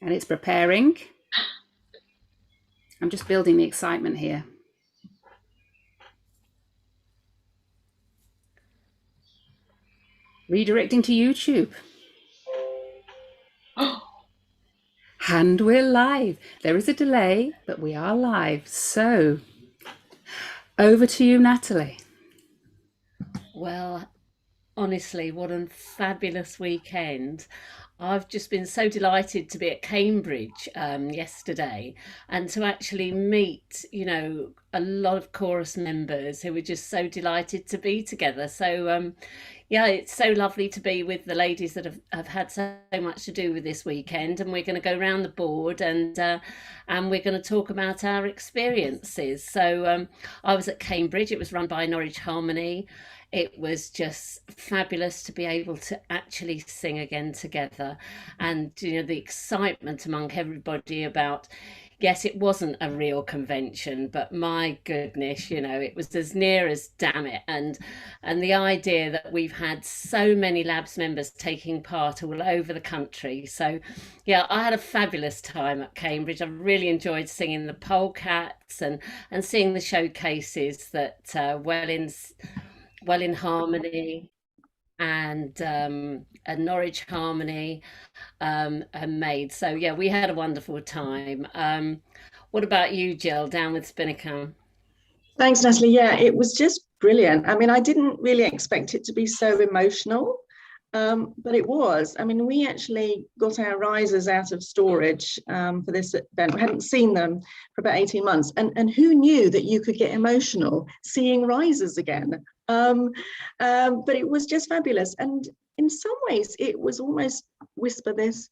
and it's preparing. I'm just building the excitement here. Redirecting to YouTube. And we're live. There is a delay, but we are live. So, over to you, Natalie. Well, honestly, what a fabulous weekend. I've just been so delighted to be at Cambridge yesterday and to actually meet, a lot of chorus members who were just so delighted to be together. So, yeah, it's so lovely to be with the ladies that have had so much to do with this weekend. And we're going to go round the board and we're going to talk about our experiences. So, I was at Cambridge, it was run by Norwich Harmony. It was just fabulous to be able to actually sing again together, and the excitement among everybody about, yes, it wasn't a real convention, but my goodness, it was as near as damn it. And the idea that we've had so many LABBS members taking part all over the country. So yeah, I had a fabulous time at Cambridge. I really enjoyed singing the polecats and seeing the showcases that Well in Harmony and Norwich Harmony made. So yeah, we had a wonderful time. What about you, Jill, down with Spinnaker? Thanks, Natalie. Yeah, it was just brilliant. I mean, I didn't really expect it to be so emotional, but it was. I mean, we actually got our risers out of storage for this event. We hadn't seen them for about 18 months. And who knew that you could get emotional seeing risers again? But it was just fabulous. And in some ways, it was almost, whisper this,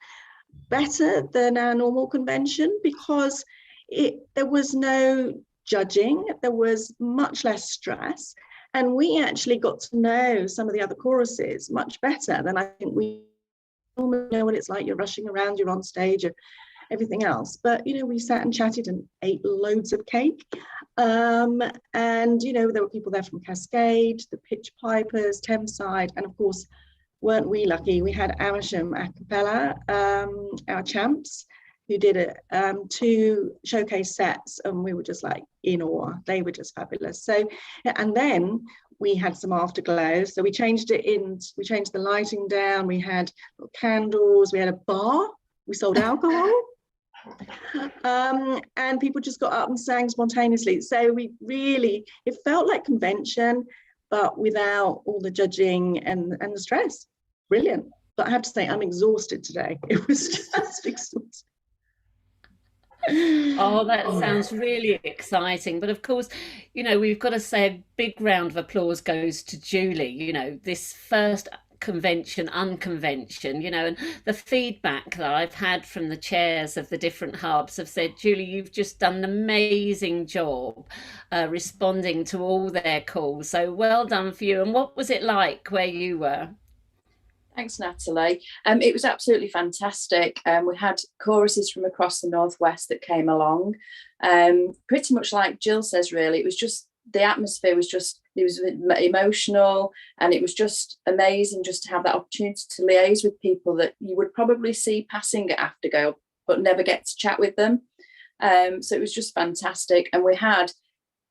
better than our normal convention, because there was no judging, there was much less stress, and we actually got to know some of the other choruses much better than I think we normally know what it's like. You're rushing around, you're on stage, or everything else. But we sat and chatted and ate loads of cake. And there were people there from Cascade, the Pitch Pipers, Thameside, and of course, weren't we lucky? We had Amersham a cappella, our champs, who did 2 showcase sets, and we were just like in awe. They were just fabulous. So, and then we had some afterglow. So we changed the lighting down. We had candles. We had a bar. We sold alcohol. And people just got up and sang spontaneously. So it felt like convention, but without all the judging and the stress. Brilliant. But I have to say, I'm exhausted today. It was just exhausting. Oh, that sounds really exciting. But of course, we've got to say a big round of applause goes to Julie, this first convention, Unconvention, and the feedback that I've had from the chairs of the different hubs have said, Julie, you've just done an amazing job responding to all their calls. So well done for you. And what was it like where you were? Thanks, Natalie. It was absolutely fantastic. We had choruses from across the Northwest that came along. Pretty much like Jill says, really, it was just, the atmosphere was just, it was emotional, and it was just amazing just to have that opportunity to liaise with people that you would probably see passing at Afterglow, but never get to chat with them. So it was just fantastic. And we had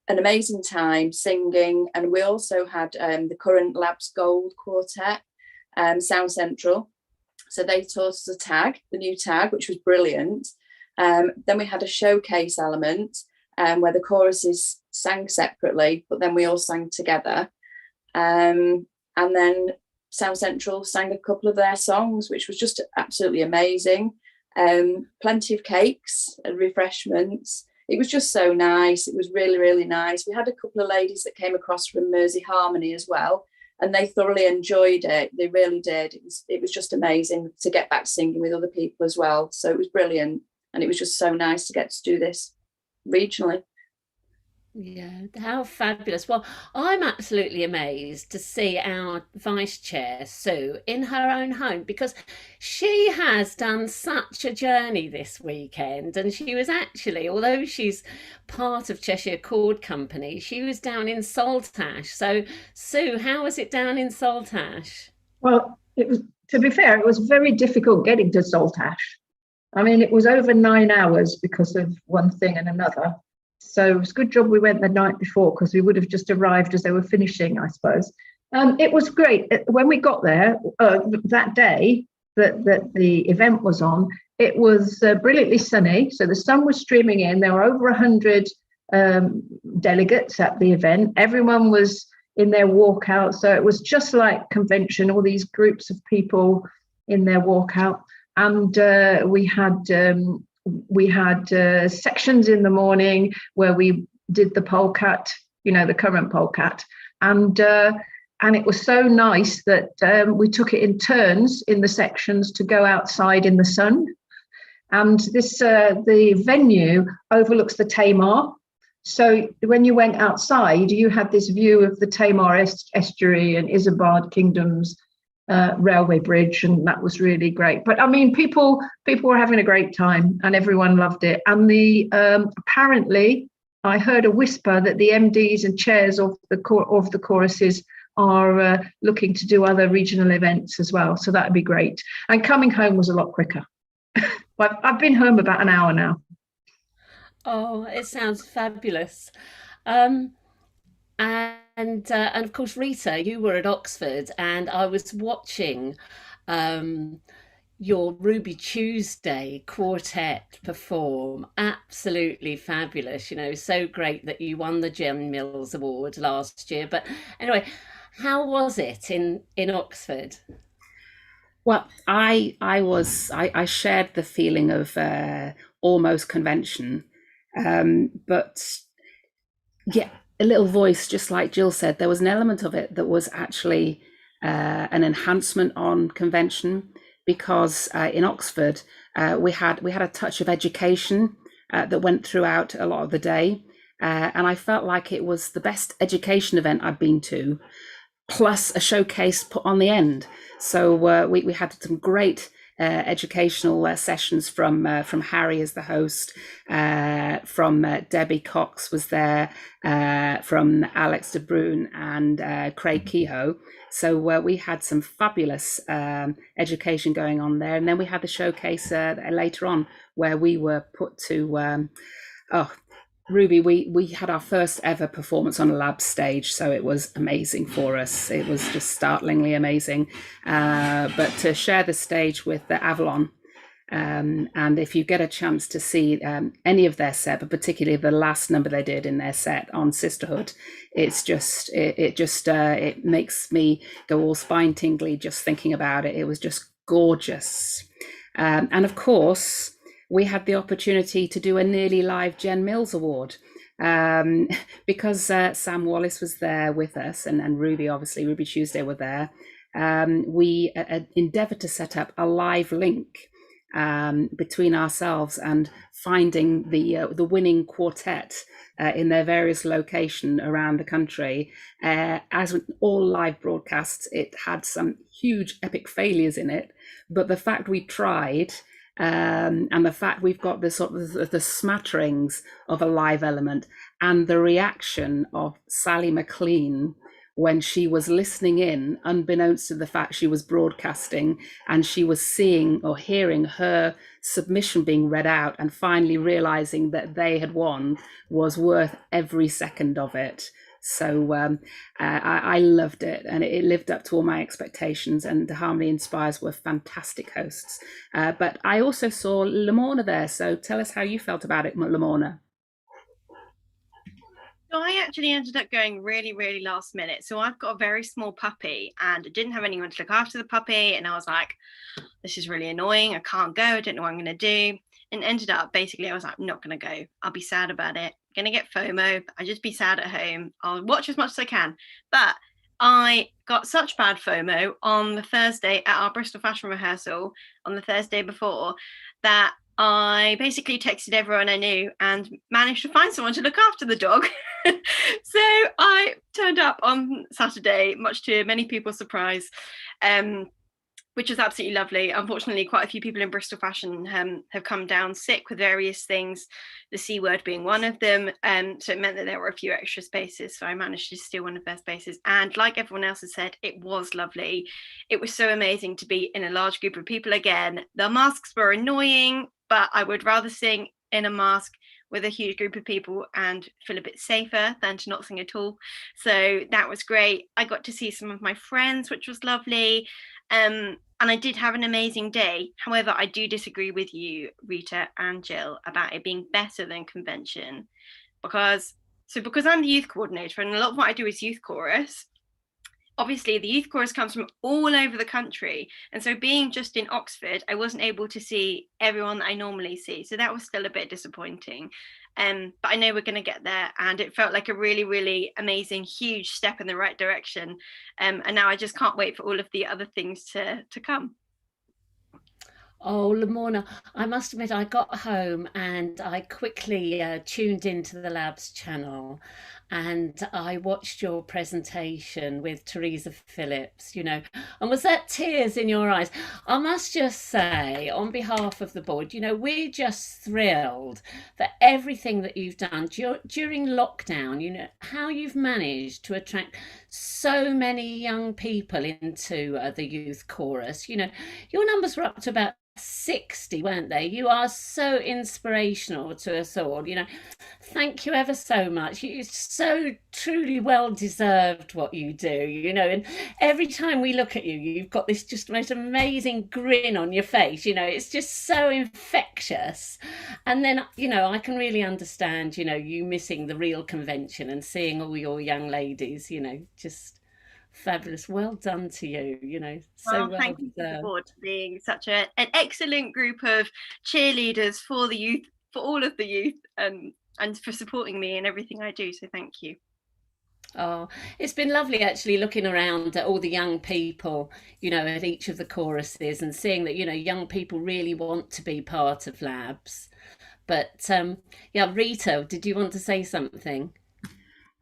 an amazing time singing. And we also had the current LABBS Gold Quartet, Sound Central. So they taught us the new tag, which was brilliant. Then we had a showcase element where the choruses sang separately, but then we all sang together. And then Sound Central sang a couple of their songs, which was just absolutely amazing. Plenty of cakes and refreshments. It was just so nice. It was really, really nice. We had a couple of ladies that came across from Mersey Harmony as well, and they thoroughly enjoyed it. They really did. It was just amazing to get back singing with other people as well. So it was brilliant. And it was just so nice to get to do this regionally. Yeah, how fabulous. Well, I'm absolutely amazed to see our vice chair, Sue, in her own home, because she has done such a journey this weekend. And she was actually, although she's part of Cheshire Chord Company, she was down in Saltash. So, Sue, how was it down in Saltash? Well, it was, to be fair, it was very difficult getting to Saltash. I mean, it was over 9 hours because of one thing and another. So it was a good job we went the night before, because we would have just arrived as they were finishing, I suppose. It was great. When we got there that day that the event was on, it was brilliantly sunny. So the sun was streaming in. There were over 100 delegates at the event. Everyone was in their walkout. So it was just like convention, all these groups of people in their walkout. And we had sections in the morning where we did the polecat, the current polecat. And it was so nice that we took it in turns in the sections to go outside in the sun. And the venue overlooks the Tamar. So when you went outside, you had this view of the Tamar estuary and Isambard Kingdom's railway bridge, and that was really great. But I mean, people were having a great time, and everyone loved it. And apparently, I heard a whisper that the MDs and chairs of the choruses are looking to do other regional events as well. So that'd be great. And coming home was a lot quicker. I've been home about an hour now. Oh, it sounds fabulous. And of course, Rita, you were at Oxford, and I was watching your Ruby Tuesday quartet perform. Absolutely fabulous. So great that you won the Jem Mills Award last year. But anyway, how was it in Oxford? Well, I shared the feeling of almost convention, but yeah, a little voice, just like Jill said, there was an element of it that was actually an enhancement on convention, because in Oxford we had a touch of education that went throughout a lot of the day, and I felt like it was the best education event I've been to, plus a showcase put on the end. So we had some great educational sessions from Harry as the host, from Debbie Cox was there, from Alex de Bruin and Craig Kehoe. So we had some fabulous education going on there. And then we had the showcase later on, where we were put to, Ruby, we had our first ever performance on a LABBS stage, so it was amazing for us. It was just startlingly amazing. But to share the stage with the Avalon, and if you get a chance to see any of their set, but particularly the last number they did in their set on Sisterhood, it's just it makes me go all spine tingly just thinking about it. It was just gorgeous, and of course, we had the opportunity to do a nearly live Jen Mills Award, because Sam Wallace was there with us, and Ruby Tuesday were there. We endeavoured to set up a live link between ourselves and finding the winning quartet in their various locations around the country. As with all live broadcasts, it had some huge epic failures in it, but the fact we tried, and the fact we've got the sort of the smatterings of a live element, and the reaction of Sally McLean when she was listening in, unbeknownst to the fact she was broadcasting, and she was seeing or hearing her submission being read out, and finally realizing that they had won, was worth every second of it. So I loved it, and it lived up to all my expectations, and the Harmony Inspires were fantastic hosts. But I also saw Lamorna there, so tell us how you felt about it, Lamorna. So I actually ended up going really, really last minute. So I've got a very small puppy, and I didn't have anyone to look after the puppy, and I was like, this is really annoying, I can't go, I don't know what I'm going to do. And ended up, basically, I was like, I'm not going to go. I'll be sad about it. I'm going to get FOMO. I'll just be sad at home. I'll watch as much as I can. But I got such bad FOMO on the Thursday at our Bristol Fashion rehearsal on the Thursday before that I basically texted everyone I knew and managed to find someone to look after the dog. So I turned up on Saturday, much to many people's surprise. which was absolutely lovely. Unfortunately, quite a few people in Bristol Fashion have come down sick with various things, the C word being one of them. So it meant that there were a few extra spaces. So I managed to steal one of their spaces. And like everyone else has said, it was lovely. It was so amazing to be in a large group of people again. The masks were annoying, but I would rather sing in a mask with a huge group of people and feel a bit safer than to not sing at all. So that was great. I got to see some of my friends, which was lovely. And I did have an amazing day. However, I do disagree with you, Rita and Jill, about it being better than convention. Because I'm the youth coordinator and a lot of what I do is youth chorus, obviously the youth chorus comes from all over the country, and so being just in Oxford, I wasn't able to see everyone that I normally see, so that was still a bit disappointing. But I know we're going to get there, and it felt like a really, really amazing, huge step in the right direction. And now I just can't wait for all of the other things to come. Oh, Lamorna, I must admit, I got home and I quickly tuned into the LABBS channel and I watched your presentation with Teresa Phillips, and was that tears in your eyes? I must just say, on behalf of the board, we're just thrilled for everything that you've done during lockdown, how you've managed to attract so many young people into the youth chorus. Your numbers were up to about 60, weren't they? You are so inspirational to us all. Thank you ever so much. You so truly well deserved what you do, and every time we look at you, you've got this just most amazing grin on your face. It's just so infectious. And then, I can really understand, you missing the real convention and seeing all your young ladies, just fabulous. Well done to you, so well Thank you to the board for being such an excellent group of cheerleaders for the youth, for all of the youth, and for supporting me in everything I do. So thank you. Oh, it's been lovely actually looking around at all the young people, at each of the choruses and seeing that, young people really want to be part of LABBS. But yeah, Rita, did you want to say something?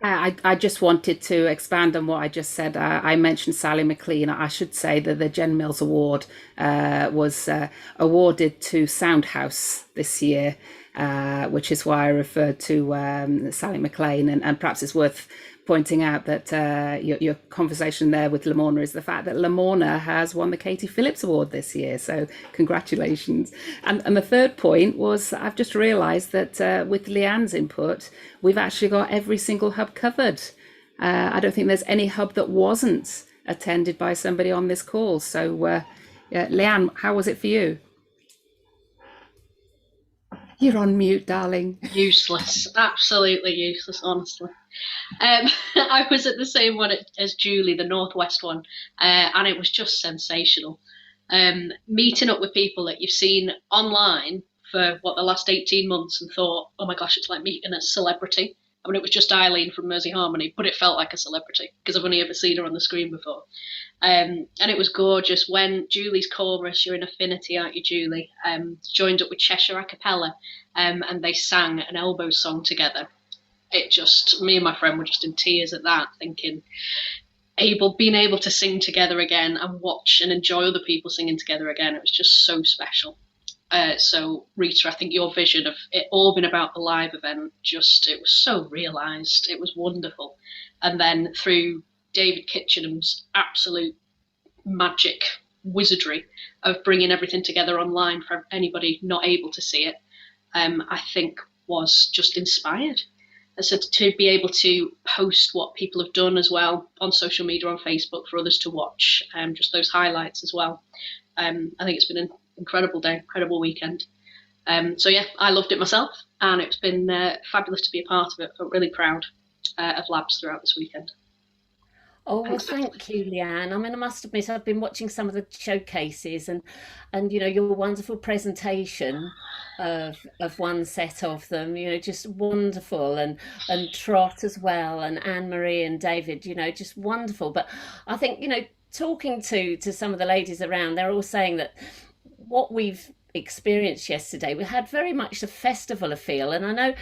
I just wanted to expand on what I just said. I mentioned Sally McLean. I should say that the Jen Mills Award was awarded to Soundhouse this year, which is why I referred to Sally McLean. And perhaps it's worth pointing out that your conversation there with Lamorna is the fact that Lamorna has won the Katie Phillips Award this year. So congratulations. And the third point was I've just realised that with Leanne's input, we've actually got every single hub covered. I don't think there's any hub that wasn't attended by somebody on this call. So Leanne, how was it for you? You're on mute, darling. Useless, absolutely useless, honestly. I was at the same one as Julie, the Northwest one, and it was just sensational. Meeting up with people that you've seen online for the last 18 months and thought, oh my gosh, it's like meeting a celebrity. I mean, it was just Eileen from Mersey Harmony, but it felt like a celebrity because I've only ever seen her on the screen before. And it was gorgeous when Julie's chorus, you're in Affinity, aren't you, Julie, joined up with Cheshire a cappella, and they sang an elbow song together. It just, me and my friend were just in tears at that, thinking, being able to sing together again and watch and enjoy other people singing together again, it was just so special. So Rita, I think your vision of it all being about the live event, it was so realised. It was wonderful. And then through David Kitchenham's absolute magic wizardry of bringing everything together online for anybody not able to see it, I think was just inspired. And so to be able to post what people have done as well on social media, on Facebook for others to watch, just those highlights as well. I think it's been an incredible day, incredible weekend. So yeah, I loved it myself, and it's been fabulous to be a part of it. I'm really proud of LABBS throughout this weekend. Oh, well, thank you, Leanne. I mean, I must admit, I've been watching some of the showcases and your wonderful presentation of one set of them, just wonderful, and Trot as well, and Anne Marie and David, just wonderful. But I think, talking to some of the ladies around, they're all saying that what we've experience yesterday. We had very much a festival feel, and I know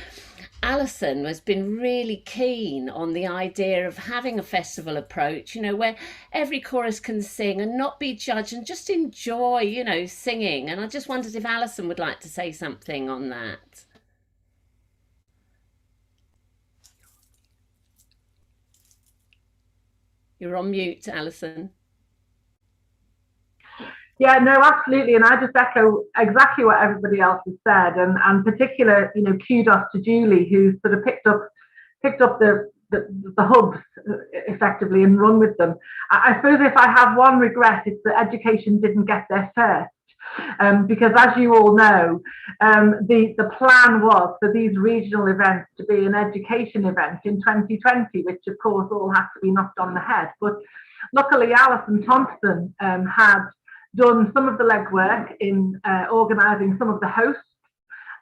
Alison has been really keen on the idea of having a festival approach, where every chorus can sing and not be judged and just enjoy, singing. And I just wondered if Alison would like to say something on that. You're on mute, Alison. Yeah, no, absolutely. And I just echo exactly what everybody else has said. And particular, kudos to Julie, who sort of picked up the hubs effectively and run with them. I suppose if I have one regret, it's that education didn't get there first. Because as you all know, the plan was for these regional events to be an education event in 2020, which of course all had to be knocked on the head. But luckily, Alison Thompson had done some of the legwork in organising some of the hosts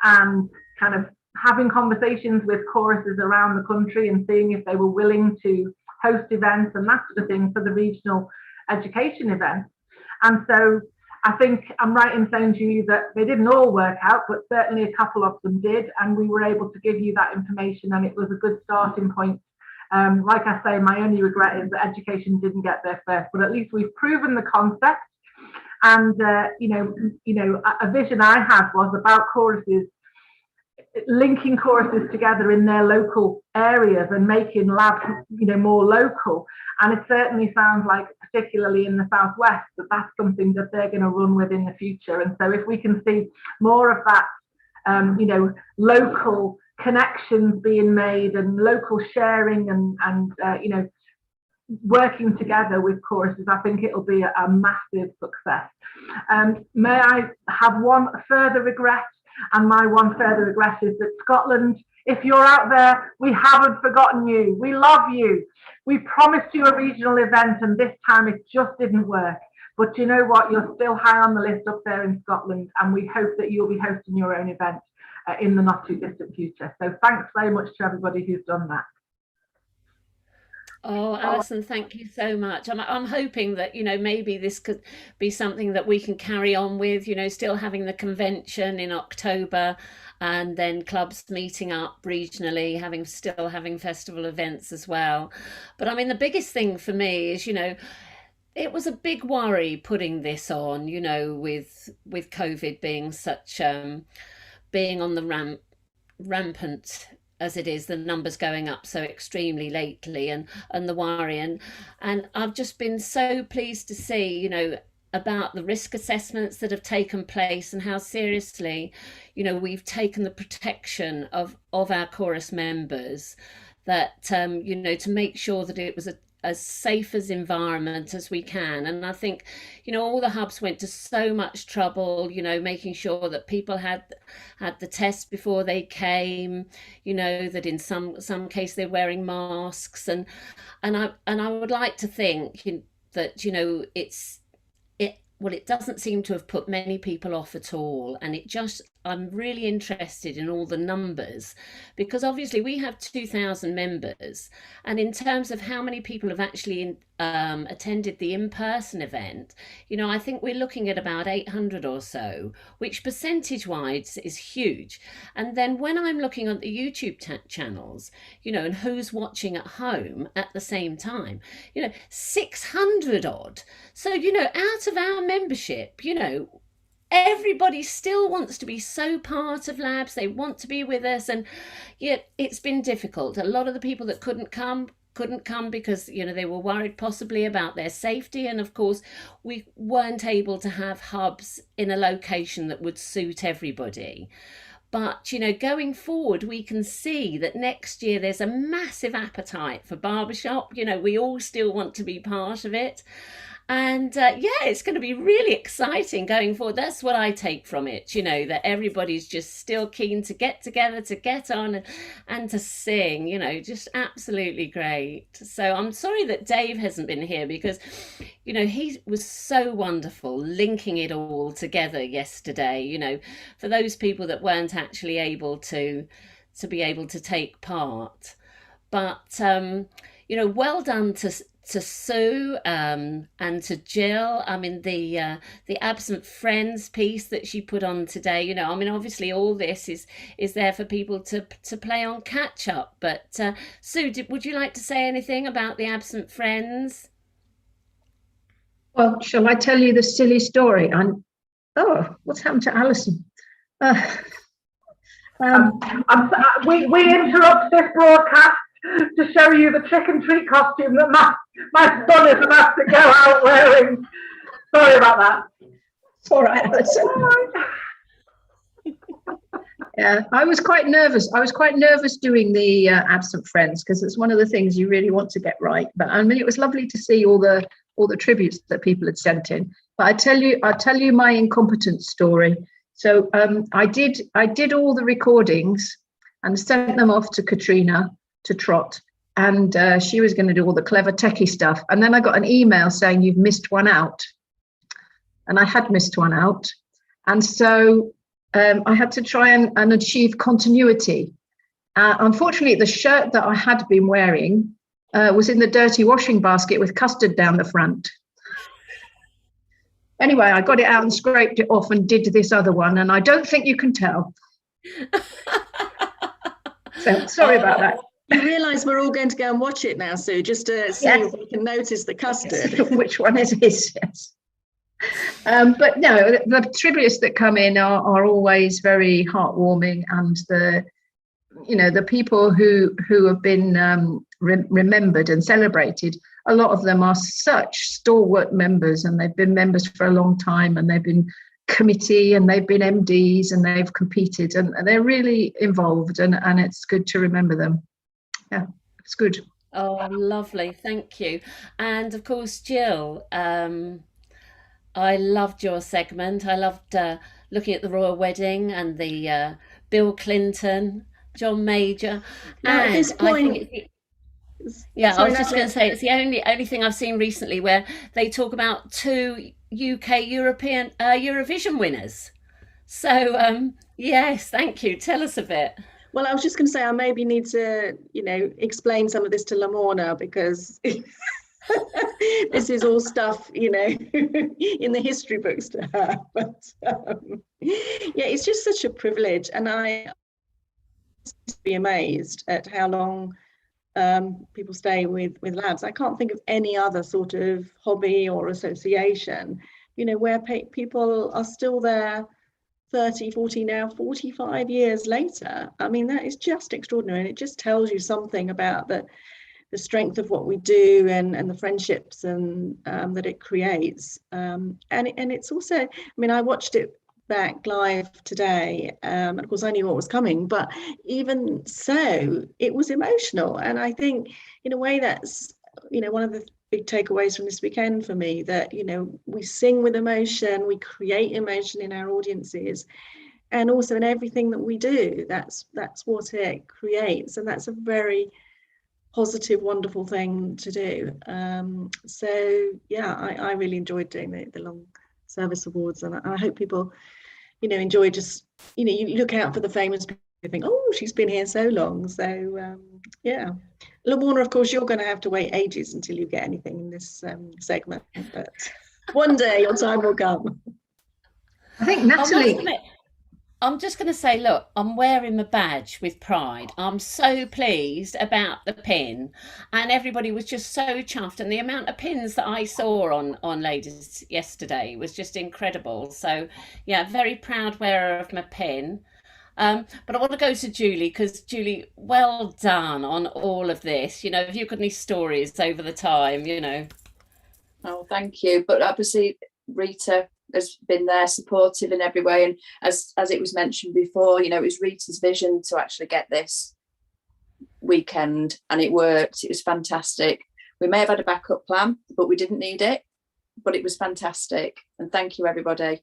and kind of having conversations with choruses around the country and seeing if they were willing to host events and that sort of thing for the regional education events. And so I think I'm right in saying to you that they didn't all work out, but certainly a couple of them did, and we were able to give you that information, and it was a good starting point. Like I say, my only regret is that education didn't get there first, but at least we've proven the concept. And a vision I had was about choruses, linking choruses together in their local areas and making LABBS, more local. And it certainly sounds like, particularly in the Southwest, that that's something that they're going to run with in the future. And so if we can see more of that, local connections being made and local sharing and working together with choruses, I think it'll be a massive success. May I have one further regret? And my one further regret is that Scotland, if you're out there, we haven't forgotten you. We love you. We promised you a regional event, and this time it just didn't work. But you know what? You're still high on the list up there in Scotland, and we hope that you'll be hosting your own event in the not too distant future. So thanks very much to everybody who's done that. Oh, Alison, thank you so much. I'm hoping that, maybe this could be something that we can carry on with, still having the convention in October and then clubs meeting up regionally, still having festival events as well. But I mean, the biggest thing for me is, it was a big worry putting this on, with COVID being such, being on the rampant as it is, the numbers going up so extremely lately, and the worry, and I've just been so pleased to see, about the risk assessments that have taken place and how seriously, we've taken the protection of our chorus members, that to make sure that it was as safe as environment as we can. And I think, all the hubs went to so much trouble, making sure that people had the test before they came, that in some case they're wearing masks, and I would like to think that it doesn't seem to have put many people off at all. And I'm really interested in all the numbers, because obviously we have 2,000 members, and in terms of how many people have actually attended the in-person event, I think we're looking at about 800 or so, which percentage-wise is huge. And then when I'm looking at the YouTube channels, and who's watching at home at the same time, 600 odd. So, out of our membership, everybody still wants to be so part of LABBS. They want to be with us, and yet it's been difficult. A lot of the people that couldn't come because they were worried possibly about their safety, and of course we weren't able to have hubs in a location that would suit everybody. But going forward, we can see that next year there's a massive appetite for barbershop. We all still want to be part of it. And it's going to be really exciting going forward. That's what I take from it, that everybody's just still keen to get together, to get on and to sing, just absolutely great. So I'm sorry that Dave hasn't been here, because, he was so wonderful linking it all together yesterday, for those people that weren't actually able to be able to take part. But well done to Sue, and to Jill. I mean, the absent friends piece that she put on today. I mean, obviously, all this is there for people to play on catch up. But Sue, would you like to say anything about the absent friends? Well, shall I tell you the silly story? What's happened to Alison? We interrupt this broadcast to show you the trick and treat costume that my son is about to go out wearing. Sorry about that. It's all right, Alison. Yeah, I was quite nervous. I was quite nervous doing the absent friends, because it's one of the things you really want to get right. But I mean, it was lovely to see all the tributes that people had sent in. But I'll tell you my incompetence story. So I did all the recordings and sent them off to Katrina to Trot, and she was going to do all the clever techie stuff. And then I got an email saying you've missed one out, and I had missed one out, and so I had to try and achieve continuity. Unfortunately, the shirt that I had been wearing was in the dirty washing basket with custard down the front. Anyway, I got it out and scraped it off and did this other one, and I don't think you can tell. So sorry about that. You realise we're all going to go and watch it now, Sue, just to see if we can notice the custard. Which one it is, yes. But no, the tributes that come in are always very heartwarming, and the people who have been remembered and celebrated, a lot of them are such stalwart members, and they've been members for a long time, and they've been committee, and they've been MDs, and they've competed, and they're really involved, and it's good to remember them. Yeah, it's good. Oh, lovely. Thank you. And of course, Jill, I loved your segment. I loved looking at the royal wedding and the Bill Clinton, John Major. Now, at this point, I was just going to say, it's the only thing I've seen recently where they talk about two UK Eurovision winners. So, yes, thank you. Tell us a bit. Well, I was just going to say, I maybe need to, explain some of this to Lamorna, because this is all stuff, in the history books to her. But it's just such a privilege, and I be amazed at how long people stay with LABBS. I can't think of any other sort of hobby or association, where people are still there 30, 40, now 45 years later. I mean, that is just extraordinary, and it just tells you something about the strength of what we do, and the friendships and that it creates. And it's also, I mean, I watched it back live today, and of course I knew what was coming, but even so, it was emotional. And I think in a way that's, one of the big takeaways from this weekend for me, that, we sing with emotion, we create emotion in our audiences, and also in everything that we do, that's what it creates. And that's a very positive, wonderful thing to do. So yeah, I really enjoyed doing the long service awards, and I hope people enjoy just, you look out for the famous people, you think, oh, she's been here so long. So yeah, Lamorna, of course, you're going to have to wait ages until you get anything in this segment, but one day your time will come. I think Natalie, I'm just going to say, look, I'm wearing my badge with pride. I'm so pleased about the pin, and everybody was just so chuffed. And the amount of pins that I saw on ladies yesterday was just incredible. So, yeah, very proud wearer of my pin. But I want to go to Julie, because Julie, well done on all of this. Have you got any stories over the time, Oh, thank you. But obviously, Rita has been there, supportive in every way, and as it was mentioned before, it was Rita's vision to actually get this weekend, and it worked. It was fantastic. We may have had a backup plan, but we didn't need it. But it was fantastic, and thank you, everybody.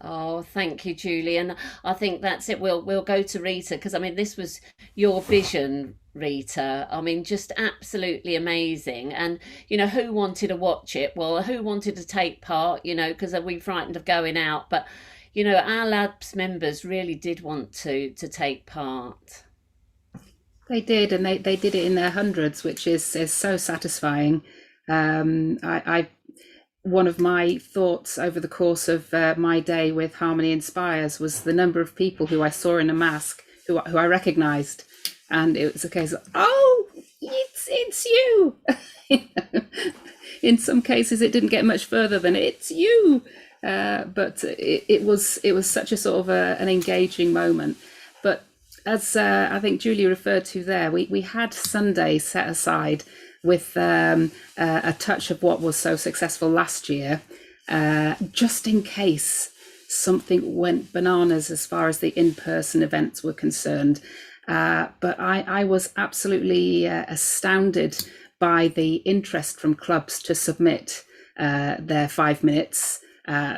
Oh, thank you, Julie. And I think that's it. We'll go to Rita, because I mean, this was your vision, Rita. I mean, just absolutely amazing. And who wanted to watch it? Well, who wanted to take part? Because we frightened of going out, but our LABBS members really did want to take part. They did, and they did it in their hundreds, which is so satisfying. I One of my thoughts over the course of my day with Harmony Inspires was the number of people who I saw in a mask who I recognised, and it was a case of, oh, it's you. In some cases, it didn't get much further than it's you, but it was such a sort of an engaging moment. But as I think Julie referred to there, we had Sunday set aside with a touch of what was so successful last year, just in case something went bananas as far as the in-person events were concerned. But I was absolutely astounded by the interest from clubs to submit their 5 minutes.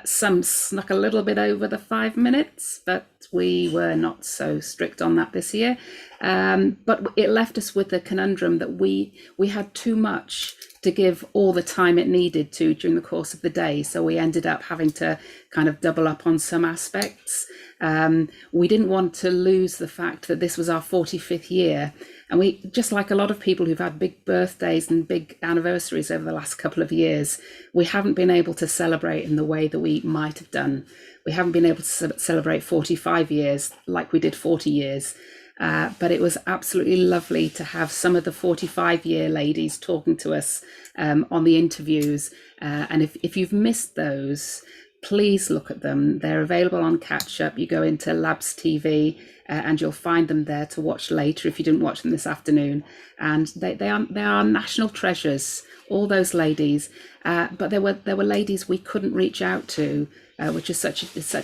Some snuck a little bit over the 5 minutes, but we were not so strict on that this year. But it left us with the conundrum that we had too much to give all the time it needed to during the course of the day. So we ended up having to kind of double up on some aspects. We didn't want to lose the fact that this was our 45th year. And we, just like a lot of people who've had big birthdays and big anniversaries over the last couple of years, we haven't been able to celebrate in the way that we might have done. We haven't been able to celebrate 45 years like we did 40 years. But it was absolutely lovely to have some of the 45-year ladies talking to us on the interviews. And if you've missed those, please look at them. They're available on Catch Up. You go into LABBS TV and you'll find them there to watch later if you didn't watch them this afternoon. And they are national treasures, all those ladies. But there were ladies we couldn't reach out to, which is such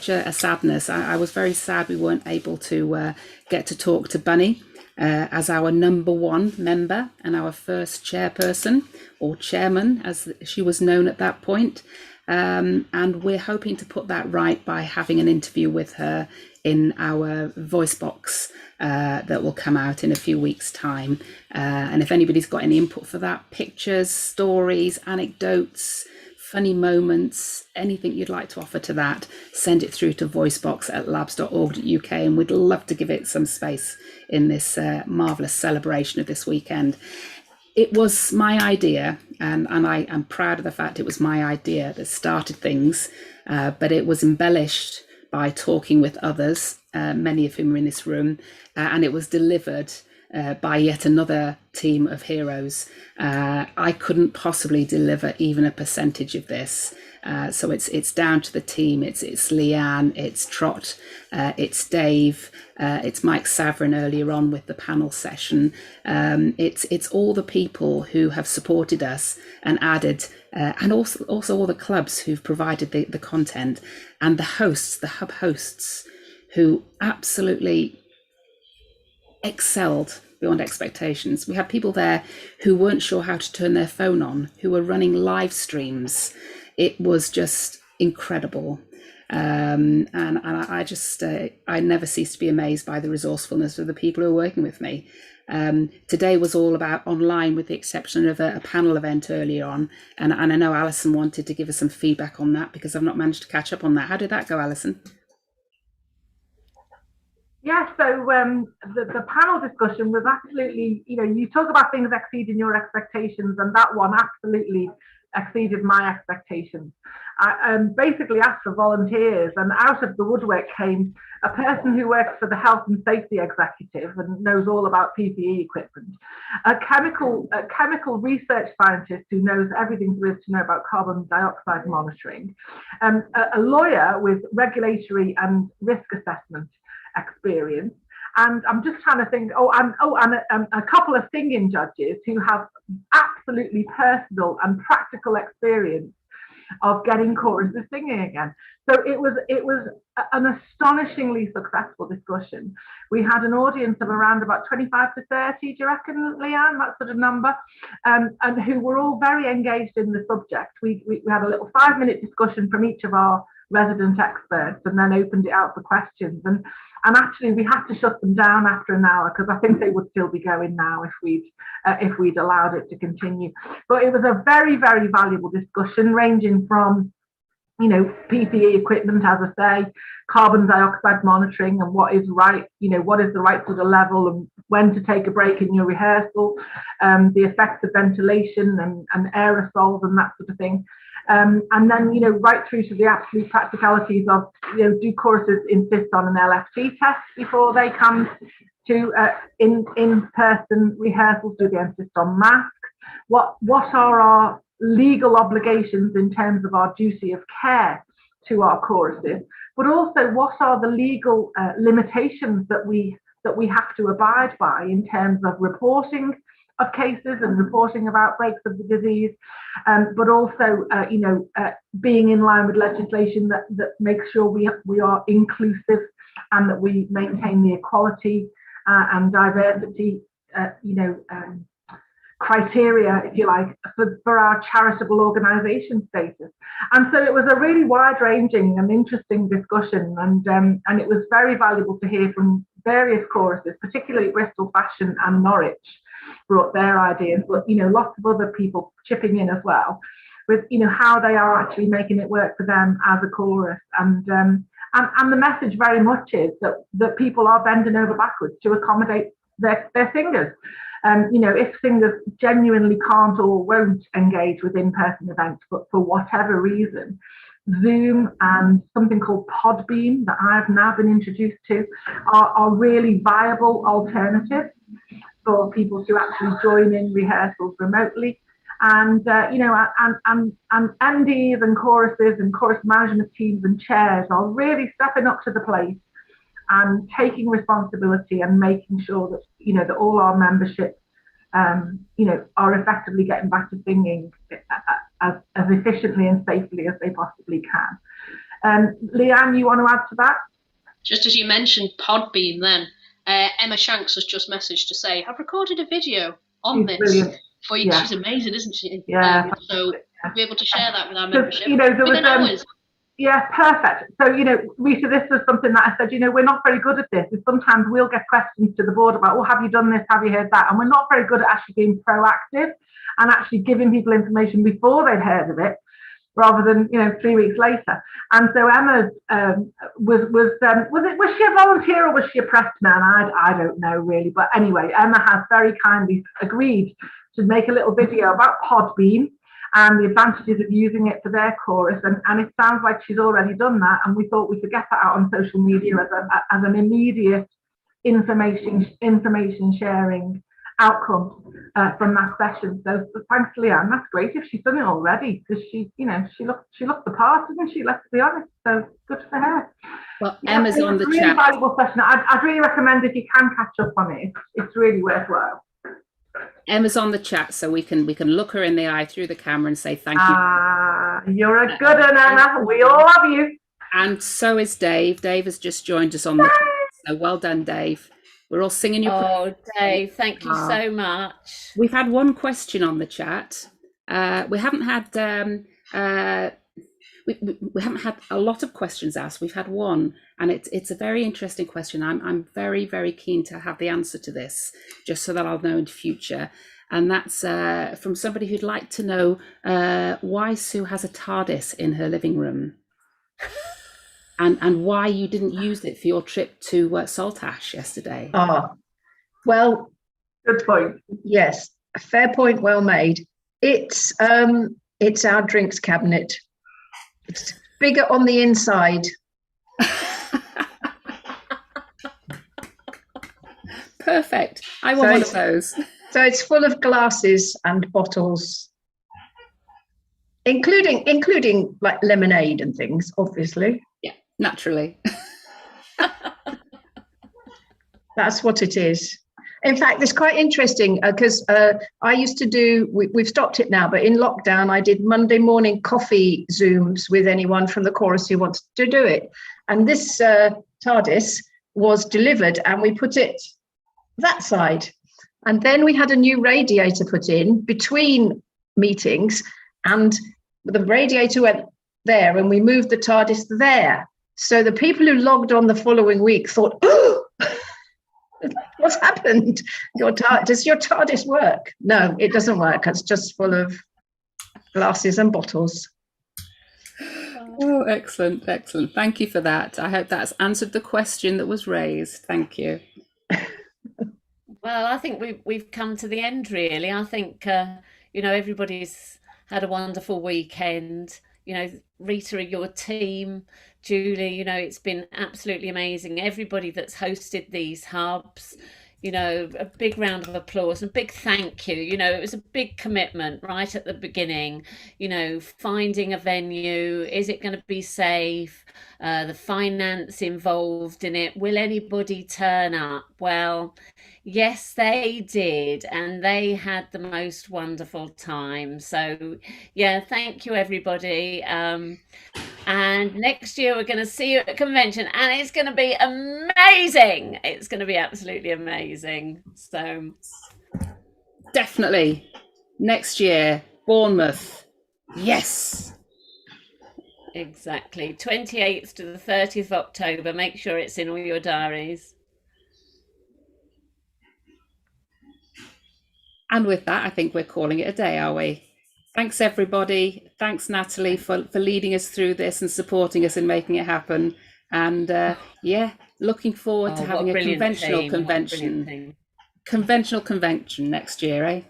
a sadness. I was very sad we weren't able to get to talk to Bunny as our number one member and our first chairperson, or chairman as she was known at that point. And we're hoping to put that right by having an interview with her in our voice box that will come out in a few weeks' time. And if anybody's got any input for that, pictures, stories, anecdotes, funny moments, anything you'd like to offer to that, send it through to voicebox@labbs.org.uk, and we'd love to give it some space in this marvellous celebration of this weekend. It was my idea, and I am proud of the fact it was my idea that started things, but it was embellished by talking with others, many of whom are in this room, and it was delivered by yet another team of heroes. I couldn't possibly deliver even a percentage of this. So it's down to the team. It's Leanne, it's Trot, it's Dave, it's Mike Savrin earlier on with the panel session. It's all the people who have supported us and added, and also all the clubs who've provided the content, and the hosts, the hub hosts, who absolutely excelled beyond expectations. We had people there who weren't sure how to turn their phone on, who were running live streams. It was just incredible. And I just, I never cease to be amazed by the resourcefulness of the people who are working with me. Today was all about online, with the exception of a panel event earlier on. And I know Alison wanted to give us some feedback on that, because I've not managed to catch up on that. How did that go, Alison? Yeah, so the panel discussion was absolutely, you talk about things exceeding your expectations, and that one absolutely exceeded my expectations. I basically asked for volunteers, and out of the woodwork came a person who works for the health and safety executive and knows all about PPE equipment, a chemical research scientist who knows everything there is to know about carbon dioxide monitoring, a lawyer with regulatory and risk assessment experience, and I'm just trying to think. And a couple of singing judges who have absolutely personal and practical experience of getting choruses singing again. So it was an astonishingly successful discussion. We had an audience of around about 25 to 30, do you reckon, Leanne, that sort of number, and who were all very engaged in the subject. We had a little 5-minute discussion from each of our resident experts, and then opened it out for questions. And actually, we had to shut them down after an hour, because I think they would still be going now if we'd allowed it to continue. But it was a very, very valuable discussion, ranging from, PPE equipment, as I say, carbon dioxide monitoring, and what is right, what is the right sort of level and when to take a break in your rehearsal, the effects of ventilation and aerosols and that sort of thing. And then, right through to the absolute practicalities of, do choruses insist on an LFT test before they come to in-person rehearsals? Do they insist on masks? What are our legal obligations in terms of our duty of care to our choruses? But also, what are the legal limitations that we have to abide by in terms of reporting of cases and reporting of outbreaks of the disease, but also, being in line with legislation that makes sure we are inclusive and that we maintain the equality and diversity, criteria, if you like, for our charitable organisation status. And so it was a really wide-ranging and interesting discussion, and it was very valuable to hear from various choruses, particularly Bristol Fashion and Norwich brought their ideas, but lots of other people chipping in as well with how they are actually making it work for them as a chorus. And the message very much is that people are bending over backwards to accommodate their singers. If singers genuinely can't or won't engage with in-person events, but for whatever reason, Zoom and something called Podbean that I've now been introduced to are really viable alternatives for people to actually join in rehearsals remotely. And and MDs and choruses and chorus management teams and chairs are really stepping up to the plate and taking responsibility and making sure that that all our membership are effectively getting back to singing as efficiently and safely as they possibly can. Leanne, you want to add to that? Just as you mentioned Podbean then, Emma Shanks has just messaged to say, I've recorded a video on this brilliant. for you. Yeah. She's amazing, isn't she? Yeah. So we'll be able to share that with our membership within hours. Yeah, perfect. So, Rita, this was something that I said, we're not very good at this. Sometimes we'll get questions to the board about, have you done this? Have you heard that? And we're not very good at actually being proactive and actually giving people information before they'd heard of it, rather than 3 weeks later. And so Emma was she a volunteer or was she a press man? I don't know really, but anyway, Emma has very kindly agreed to make a little video about Podbean and the advantages of using it for their chorus, and it sounds like she's already done that, and we thought we could get that out on social media as an immediate information sharing outcome from that session. So thanks, Leanne. That's great if she's done it already, because she looked the part, didn't she? Let's be honest. So good for her. Well, Emma's on the really chat. Valuable session. I'd really recommend if you can catch up on it. It's really worthwhile. Emma's on the chat, so we can look her in the eye through the camera and say thank you. You're a good one, Emma. We all love you. And so is Dave. Dave has just joined us on the chat. So well done, Dave. We're all singing your praise. Oh, Dave, thank you so much. We've had one question on the chat. We haven't had we haven't had a lot of questions asked. We've had one, and it's a very interesting question. I'm very, very keen to have the answer to this, just so that I'll know in the future. And that's from somebody who'd like to know why Sue has a TARDIS in her living room, and why you didn't use it for your trip to Saltash yesterday. Well, good point. Yes, a fair point, well made. It's our drinks cabinet. It's bigger on the inside. Perfect. I want one of those. So it's full of glasses and bottles, including like lemonade and things, obviously. Yeah, naturally. That's what it is. In fact, it's quite interesting because I used to do, we've stopped it now, but in lockdown, I did Monday morning coffee Zooms with anyone from the chorus who wanted to do it. And this TARDIS was delivered and we put it that side. And then we had a new radiator put in between meetings, and the radiator went there and we moved the TARDIS there. So the people who logged on the following week thought, oh, what's happened? Does your TARDIS work? No, it doesn't work. It's just full of glasses and bottles. Oh, excellent, excellent. Thank you for that. I hope that's answered the question that was raised. Thank you. Well, I think we've come to the end really. I think everybody's had a wonderful weekend. Rita, your team, Julie, it's been absolutely amazing. Everybody that's hosted these hubs, a big round of applause and big thank you. It was a big commitment right at the beginning, finding a venue, is it going to be safe? The finance involved in it. Will anybody turn up? Well, yes, they did, and they had the most wonderful time. So, yeah, thank you, everybody. And next year we're going to see you at a convention, and it's going to be amazing. It's going to be absolutely amazing. So, definitely next year, Bournemouth. Yes. Exactly. 28th to the 30th of October. Make sure it's in all your diaries. And with that, I think we're calling it a day, are we? Thanks, everybody. Thanks, Natalie, for leading us through this and supporting us in making it happen. And looking forward to having a conventional convention. Conventional convention next year, eh?